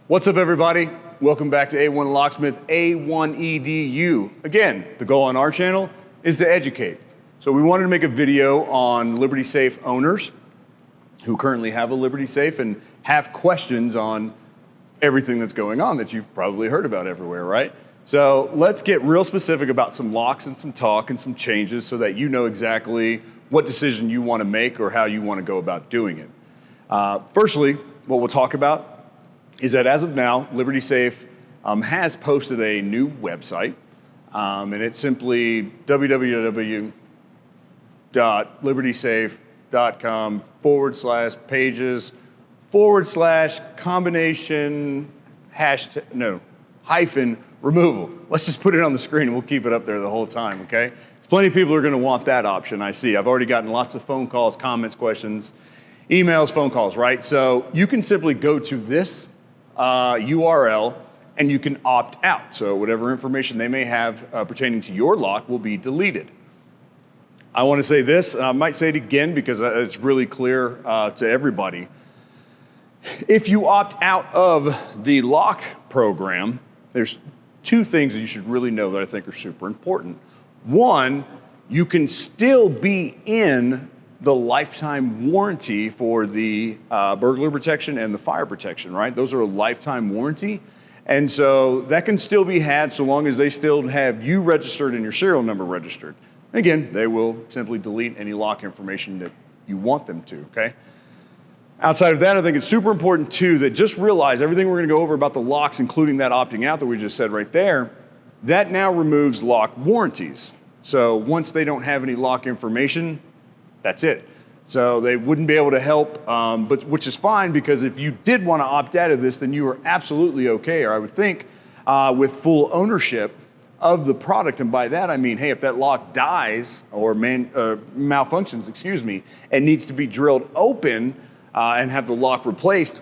What's up, everybody? Welcome back to A1 Locksmith, A1 EDU. Again, the goal on our channel is to educate. So we wanted to make a video on Liberty Safe owners who currently have a Liberty Safe and have questions on everything that's going on that you've probably heard about everywhere, right? So let's get real specific about some locks and some talk and some changes so that you know exactly what decision you want to make or how you want to go about doing it. Firstly, what we'll talk about is that as of now, Liberty Safe has posted a new website, and it's simply www.libertysafe.com/pages/combination hyphen removal. Let's just put it on the screen and we'll keep it up there the whole time, okay? There's plenty of people who are gonna want that option, I see. I've already gotten lots of phone calls, comments, questions, emails, phone calls, right? So you can simply go to this URL and you can opt out. So whatever information they may have pertaining to your lock will be deleted. I want to say this, and I might say it again because it's really clear to everybody. If you opt out of the lock program, there's two things that you should really know that I think are super important. One, you can still be in the lifetime warranty for the burglar protection and the fire protection, right? Those are a lifetime warranty. And so that can still be had so long as they still have you registered and your serial number registered. Again, they will simply delete any lock information that you want them to, okay? Outside of that, I think it's super important too that just realize everything we're gonna go over about the locks, including that opting out that we just said right there, that now removes lock warranties. So once they don't have any lock information, that's it. So they wouldn't be able to help, but which is fine because if you did want to opt out of this, then you are absolutely okay, or I would think, with full ownership of the product. And by that I mean, hey, if that lock dies or malfunctions, excuse me, and needs to be drilled open and have the lock replaced,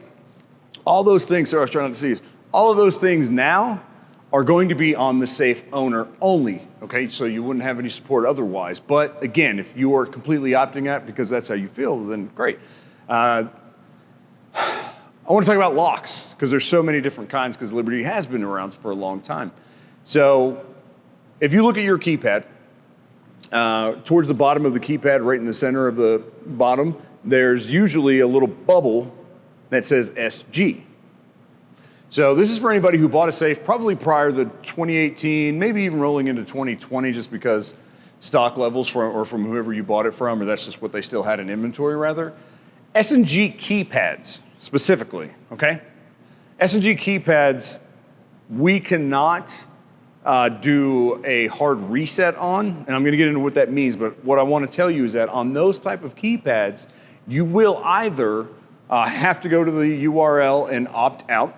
all those things, so I was trying to see is, all of those things now are going to be on the safe owner only, okay? So you wouldn't have any support otherwise. But again, if you are completely opting out because that's how you feel, then great. I want to talk about locks because there's so many different kinds because Liberty has been around for a long time. So if you look at your keypad, towards the bottom of the keypad, right in the center of the bottom, there's usually a little bubble that says SG. So this is for anybody who bought a safe probably prior to 2018, maybe even rolling into 2020 just because stock levels from whoever you bought it from, or that's just what they still had in inventory rather. S&G keypads specifically, okay? S&G keypads, we cannot do a hard reset on, and I'm gonna get into what that means, but what I wanna tell you is that on those type of keypads, you will either have to go to the URL and opt out,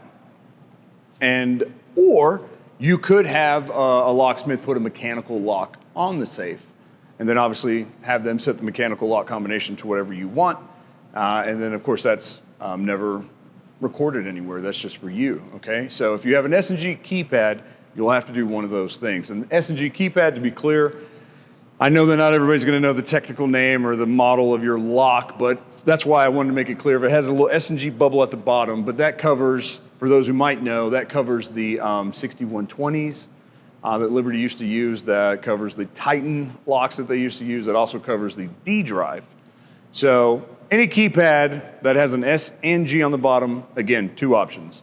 or you could have a locksmith put a mechanical lock on the safe, and then obviously have them set the mechanical lock combination to whatever you want. And then of course that's never recorded anywhere, that's just for you, okay? So if you have an S&G keypad, you'll have to do one of those things. And the S&G keypad, to be clear, I know that not everybody's gonna know the technical name or the model of your lock, but that's why I wanted to make it clear. If it has a little S&G bubble at the bottom, but that covers, for those who might know, that covers the 6120s that Liberty used to use, that covers the Titan locks that they used to use, that also covers the D drive. So any keypad that has an S and G on the bottom, again, two options.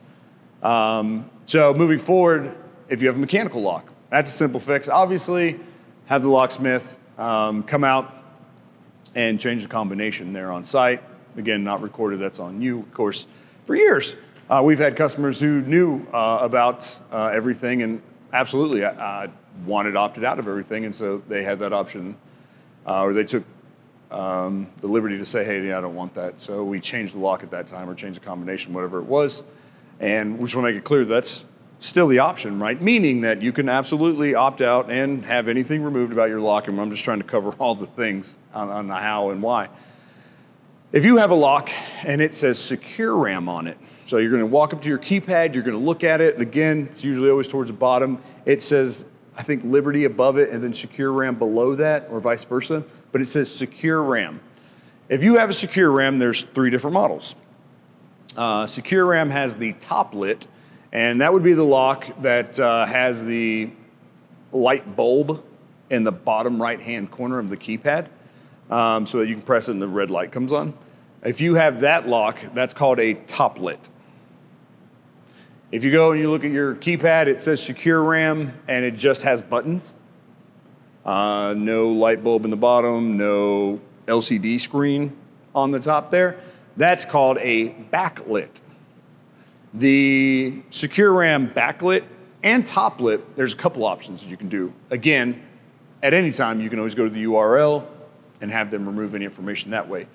So moving forward, if you have a mechanical lock, that's a simple fix. Obviously, have the locksmith come out and change the combination there on site. Again, not recorded, that's on you, of course. For years, we've had customers who knew about everything and absolutely wanted opted out of everything, and so they had that option, or they took the liberty to say, hey, yeah, I don't want that. So we changed the lock at that time or changed the combination, whatever it was. And we just want to make it clear that's still the option, right? Meaning that you can absolutely opt out and have anything removed about your lock, and I'm just trying to cover all the things on the how and why. If you have a lock and it says Secure RAM on it, so you're gonna walk up to your keypad, you're gonna look at it, and again, it's usually always towards the bottom. It says, I think Liberty above it and then Secure RAM below that, or vice versa, but it says Secure RAM. If you have a Secure RAM, there's 3 different models. Secure RAM has the top lit, And that would be the lock that has the light bulb in the bottom right-hand corner of the keypad, so that you can press it and the red light comes on. If you have that lock, that's called a toplit. If you go and you look at your keypad, it says secure RAM and it just has buttons. No light bulb in the bottom, no LCD screen on the top there. That's called a backlit. The secure RAM backlit and toplit, there's a couple options that you can do. Again, at any time, you can always go to the URL and have them remove any information that way.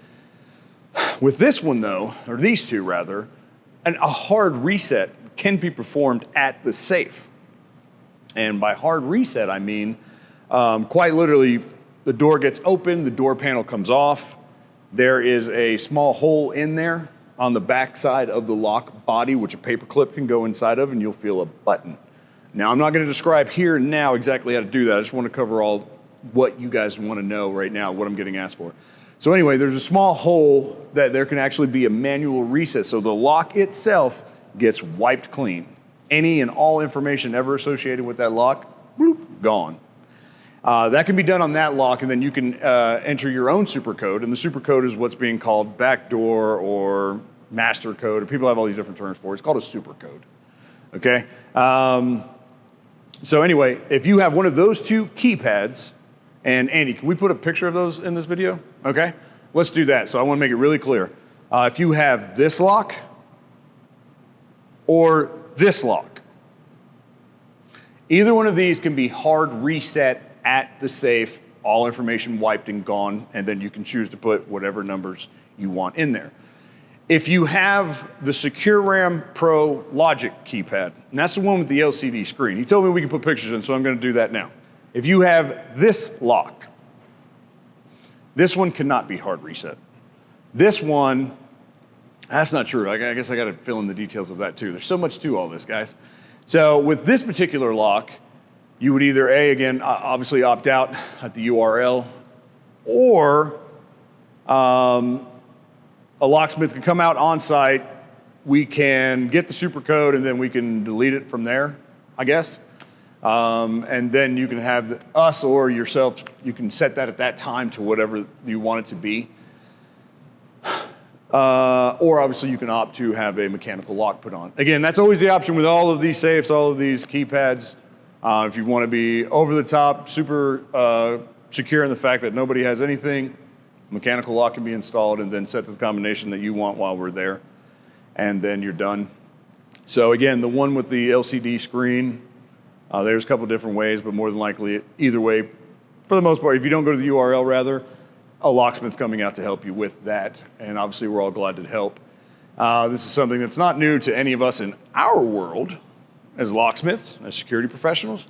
With this one though, or these two rather, a hard reset can be performed at the safe. And by hard reset, I mean, quite literally, the door gets open, the door panel comes off. There is a small hole in there on the back side of the lock body, which a paper clip can go inside of, and you'll feel a button. Now, I'm not gonna describe here and now exactly how to do that. I just wanna cover all what you guys wanna know right now, what I'm getting asked for. So anyway, there's a small hole that there can actually be a manual reset. So the lock itself gets wiped clean. Any and all information ever associated with that lock, bloop, gone. That can be done on that lock, and then you can enter your own supercode, and the supercode is what's being called backdoor or master code, or people have all these different terms for it. It's called a supercode, okay? So anyway, if you have one of those two keypads, and Andy, can we put a picture of those in this video? Okay, let's do that. So I want to make it really clear. If you have this lock or this lock, either one of these can be hard reset at the safe, all information wiped and gone, and then you can choose to put whatever numbers you want in there. If you have the Secure RAM Pro Logic keypad, and that's the one with the LCD screen. He told me we can put pictures in, so I'm going to do that now. If you have this lock, this one cannot be hard reset. This one, that's not true. I guess I got to fill in the details of that too. There's so much to all this, guys. So with this particular lock, you would either again, obviously opt out at the URL, or a locksmith can come out on site. We can get the supercode and then we can delete it from there, I guess. And then you can have us or yourself, you can set that at that time to whatever you want it to be. Or obviously you can opt to have a mechanical lock put on. Again, that's always the option with all of these safes, all of these keypads. If you want to be over the top, super secure in the fact that nobody has anything, mechanical lock can be installed and then set the combination that you want while we're there. And then you're done. So again, the one with the LCD screen, there's a couple different ways, but more than likely, either way, for the most part, if you don't go to the URL rather, a locksmith's coming out to help you with that. And obviously we're all glad to help. This is something that's not new to any of us in our world as locksmiths, as security professionals.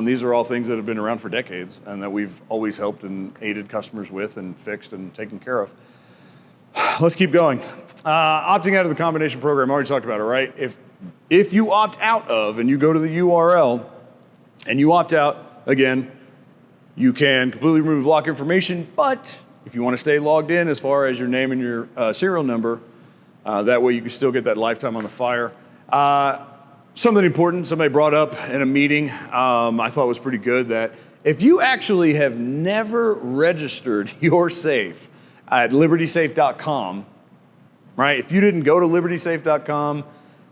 These are all things that have been around for decades and that we've always helped and aided customers with and fixed and taken care of. Let's keep going. Opting out of the combination program, I already talked about it, right? If you opt out of and you go to the URL and you opt out, again, you can completely remove lock information, but if you want to stay logged in as far as your name and your serial number, that way you can still get that lifetime on the fire. Something important somebody brought up in a meeting, I thought was pretty good, that if you actually have never registered your safe at libertysafe.com, right? If you didn't go to libertysafe.com,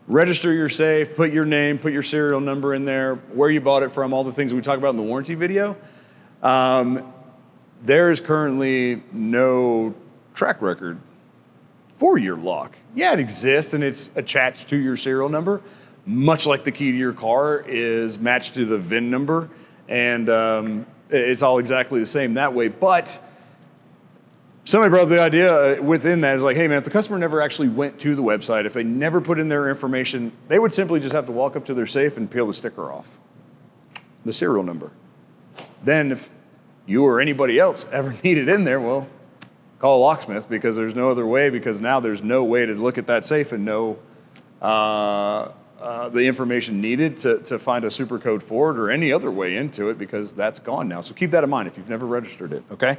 register your safe, put your name, put your serial number in there, where you bought it from, all the things we talked about in the warranty video, there is currently no track record for your lock. Yeah, it exists and it's attached to your serial number, much like the key to your car is matched to the VIN number, and it's all exactly the same that way. But somebody brought up the idea within that is like, hey man, if the customer never actually went to the website, if they never put in their information, they would simply just have to walk up to their safe and peel the sticker off, the serial number. Then if you or anybody else ever need it in there, well, call a locksmith, because there's no other way, because now there's no way to look at that safe and know the information needed to find a supercode for it or any other way into it, because that's gone now. So keep that in mind if you've never registered it, okay?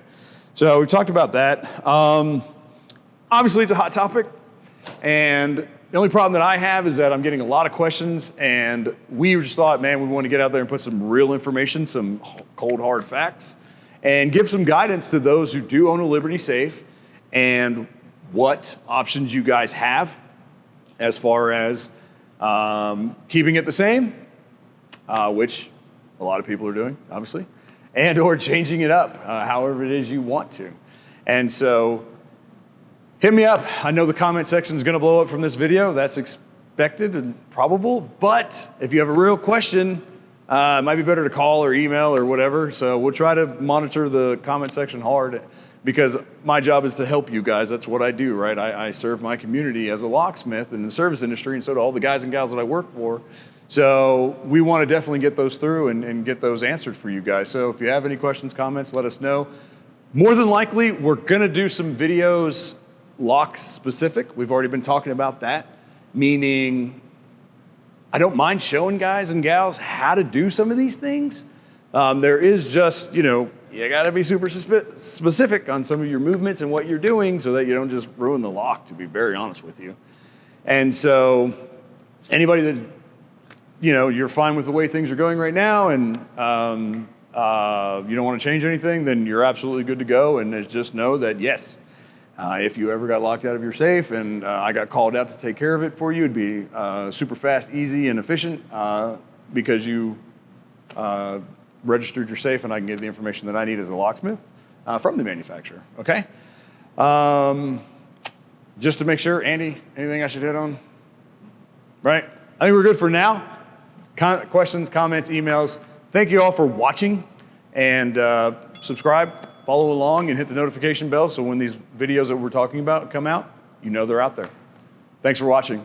So we talked about that. Obviously it's a hot topic, and The only problem that I have is that I'm getting a lot of questions, and we just thought, man, we want to get out there and put some real information, some cold hard facts, and give some guidance to those who do own a Liberty Safe and what options you guys have as far as keeping it the same, which a lot of people are doing, obviously, and or changing it up however it is you want to. And so hit me up. I know the comment section is going to blow up from this video. That's expected and probable. But if you have a real question, it might be better to call or email or whatever. So we'll try to monitor the comment section hard, because my job is to help you guys. That's what I do, right? I serve my community as a locksmith in the service industry, and so do all the guys and gals that I work for. So we want to definitely get those through and get those answered for you guys. So if you have any questions, comments, let us know. More than likely, we're going to do some videos lock specific. We've already been talking about that, meaning I don't mind showing guys and gals how to do some of these things. There is just, you got to be super specific on some of your movements and what you're doing so that you don't just ruin the lock, to be very honest with you. And so anybody that, you're fine with the way things are going right now and you don't want to change anything, then you're absolutely good to go. And just know that, yes, if you ever got locked out of your safe and I got called out to take care of it for you, it'd be super fast, easy, and efficient because you registered your safe, and I can get the information that I need as a locksmith from the manufacturer, okay? Just to make sure, Andy, anything I should hit on? Right? I think we're good for now. Questions, comments, emails. Thank you all for watching, and subscribe, follow along, and hit the notification bell so when these videos that we're talking about come out, they're out there. Thanks for watching.